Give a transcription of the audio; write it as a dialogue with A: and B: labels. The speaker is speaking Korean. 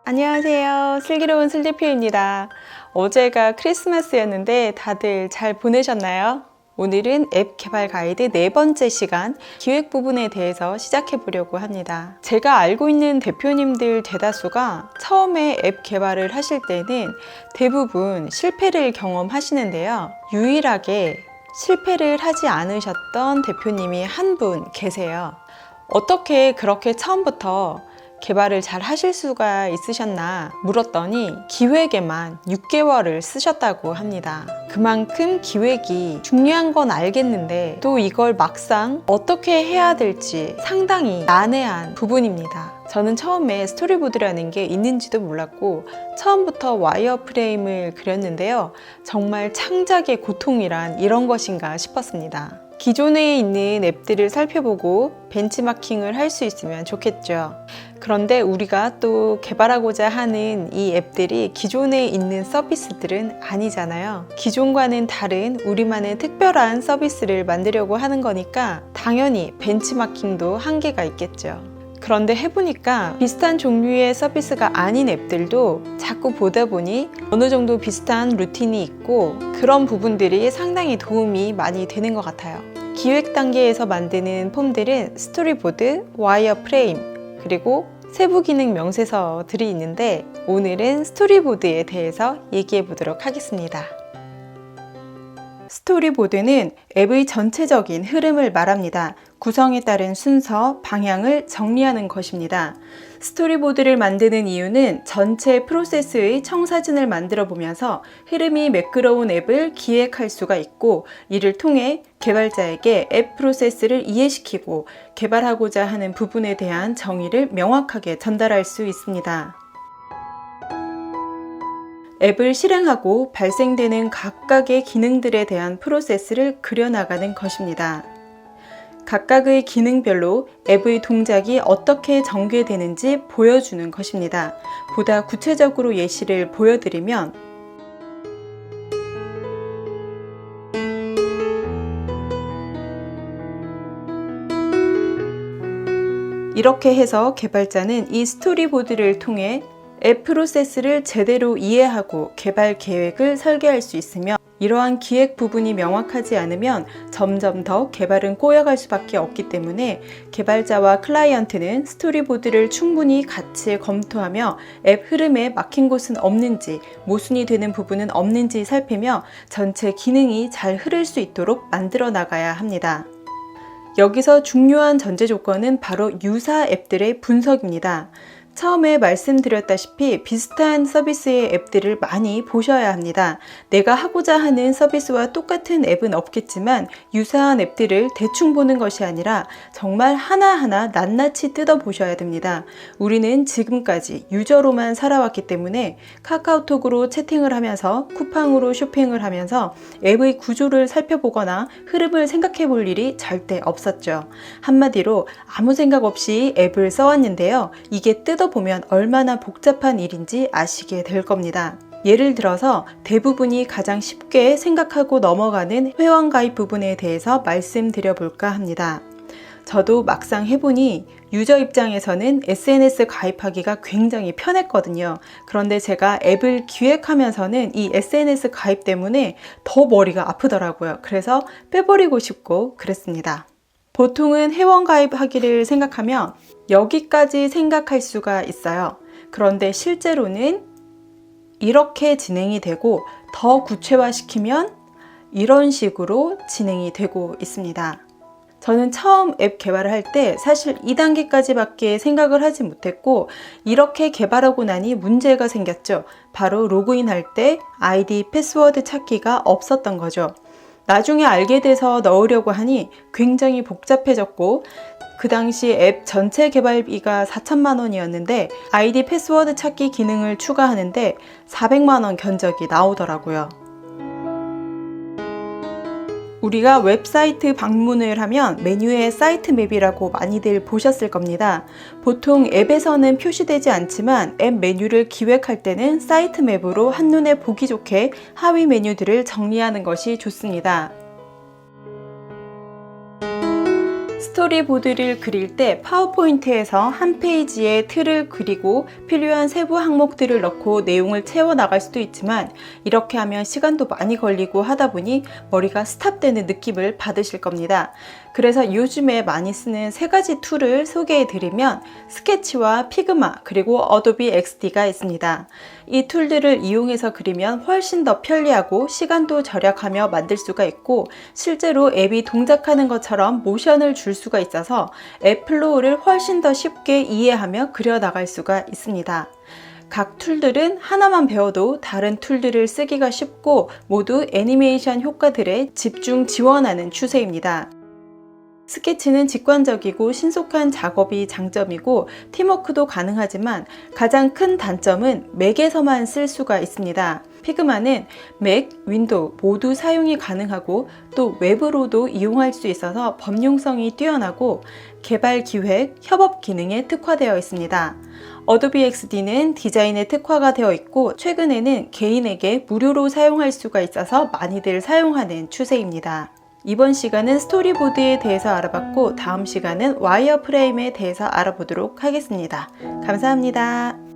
A: 안녕하세요. 슬기로운 슬리피입니다. 어제가 크리스마스였는데 다들 잘 보내셨나요? 오늘은 앱 개발 가이드 4번째 시간 기획 부분에 대해서 시작해 보려고 합니다. 제가 알고 있는 대표님들 대다수가 처음에 앱 개발을 하실 때는 대부분 실패를 경험하시는데요. 유일하게 실패를 하지 않으셨던 대표님이 한 분 계세요. 어떻게 그렇게 처음부터 개발을 잘 하실 수가 있으셨나 물었더니 기획에만 6개월을 쓰셨다고 합니다. 그만큼 기획이 중요한 건 알겠는데 또 이걸 막상 어떻게 해야 될지 상당히 난해한 부분입니다. 저는 처음에 스토리보드라는 게 있는지도 몰랐고 처음부터 와이어프레임을 그렸는데요. 정말 창작의 고통이란 이런 것인가 싶었습니다. 기존에 있는 앱들을 살펴보고 벤치마킹을 할 수 있으면 좋겠죠. 그런데 우리가 또 개발하고자 하는 이 앱들이 기존에 있는 서비스들은 아니잖아요. 기존과는 다른 우리만의 특별한 서비스를 만들려고 하는 거니까 당연히 벤치마킹도 한계가 있겠죠. 그런데 해보니까 비슷한 종류의 서비스가 아닌 앱들도 자꾸 보다 보니 어느 정도 비슷한 루틴이 있고 그런 부분들이 상당히 도움이 많이 되는 것 같아요. 기획 단계에서 만드는 폼들은 스토리보드, 와이어프레임, 그리고 세부 기능 명세서들이 있는데 오늘은 스토리보드에 대해서 얘기해 보도록 하겠습니다. 스토리보드는 앱의 전체적인 흐름을 말합니다. 구성에 따른 순서, 방향을 정리하는 것입니다. 스토리보드를 만드는 이유는 전체 프로세스의 청사진을 만들어 보면서 흐름이 매끄러운 앱을 기획할 수가 있고 이를 통해 개발자에게 앱 프로세스를 이해시키고 개발하고자 하는 부분에 대한 정의를 명확하게 전달할 수 있습니다. 앱을 실행하고 발생되는 각각의 기능들에 대한 프로세스를 그려나가는 것입니다. 각각의 기능별로 앱의 동작이 어떻게 전개되는지 보여주는 것입니다. 보다 구체적으로 예시를 보여드리면 이렇게 해서 개발자는 이 스토리보드를 통해 앱 프로세스를 제대로 이해하고 개발 계획을 설계할 수 있으며 이러한 기획 부분이 명확하지 않으면 점점 더 개발은 꼬여갈 수밖에 없기 때문에 개발자와 클라이언트는 스토리보드를 충분히 같이 검토하며 앱 흐름에 막힌 곳은 없는지 모순이 되는 부분은 없는지 살피며 전체 기능이 잘 흐를 수 있도록 만들어 나가야 합니다. 여기서 중요한 전제 조건은 바로 유사 앱들의 분석입니다. 처음에 말씀드렸다시피 비슷한 서비스의 앱들을 많이 보셔야 합니다. 내가 하고자 하는 서비스와 똑같은 앱은 없겠지만 유사한 앱들을 대충 보는 것이 아니라 정말 하나하나 낱낱이 뜯어보셔야 됩니다. 우리는 지금까지 유저로만 살아왔기 때문에 카카오톡으로 채팅을 하면서 쿠팡으로 쇼핑을 하면서 앱의 구조를 살펴보거나 흐름을 생각해 볼 일이 절대 없었죠. 한마디로 아무 생각 없이 앱을 써왔는데요. 이게 보면 얼마나 복잡한 일인지 아시게 될 겁니다. 예를 들어서 대부분이 가장 쉽게 생각하고 넘어가는 회원가입 부분에 대해서 말씀드려 볼까 합니다. 저도 막상 해보니 유저 입장에서는 SNS 가입하기가 굉장히 편했거든요. 그런데 제가 앱을 기획하면서는 이 SNS 가입 때문에 더 머리가 아프더라고요. 그래서 빼버리고 싶고 그랬습니다. 보통은 회원 가입하기를 생각하면 여기까지 생각할 수가 있어요. 그런데 실제로는 이렇게 진행이 되고 더 구체화시키면 이런 식으로 진행이 되고 있습니다. 저는 처음 앱 개발을 할 때 사실 2단계까지밖에 생각을 하지 못했고 이렇게 개발하고 나니 문제가 생겼죠. 바로 로그인할 때 아이디 패스워드 찾기가 없었던 거죠. 나중에 알게 돼서 넣으려고 하니 굉장히 복잡해졌고 그 당시 앱 전체 개발비가 4천만 원이었는데 아이디 패스워드 찾기 기능을 추가하는데 400만 원 견적이 나오더라고요. 우리가 웹사이트 방문을 하면 메뉴에 사이트 맵이라고 많이들 보셨을 겁니다. 보통 앱에서는 표시되지 않지만 앱 메뉴를 기획할 때는 사이트 맵으로 한눈에 보기 좋게 하위 메뉴들을 정리하는 것이 좋습니다. 스토리보드를 그릴 때 파워포인트에서 한 페이지에 틀을 그리고 필요한 세부 항목들을 넣고 내용을 채워 나갈 수도 있지만 이렇게 하면 시간도 많이 걸리고 하다 보니 머리가 스탑되는 느낌을 받으실 겁니다. 그래서 요즘에 많이 쓰는 세 가지 툴을 소개해 드리면 스케치와 피그마 그리고 어도비 XD가 있습니다. 이 툴들을 이용해서 그리면 훨씬 더 편리하고 시간도 절약하며 만들 수가 있고 실제로 앱이 동작하는 것처럼 모션을 줄 수가 있어서 앱 플로우를 훨씬 더 쉽게 이해하며 그려나갈 수가 있습니다. 각 툴들은 하나만 배워도 다른 툴들을 쓰기가 쉽고 모두 애니메이션 효과들에 집중 지원하는 추세입니다. 스케치는 직관적이고 신속한 작업이 장점이고 팀워크도 가능하지만 가장 큰 단점은 맥에서만 쓸 수가 있습니다. 피그마는 맥, 윈도우 모두 사용이 가능하고 또 외부로도 이용할 수 있어서 범용성이 뛰어나고 개발 기획, 협업 기능에 특화되어 있습니다. 어도비 XD는 디자인에 특화가 되어 있고 최근에는 개인에게 무료로 사용할 수가 있어서 많이들 사용하는 추세입니다. 이번 시간은 스토리보드에 대해서 알아봤고 다음 시간은 와이어프레임에 대해서 알아보도록 하겠습니다. 감사합니다.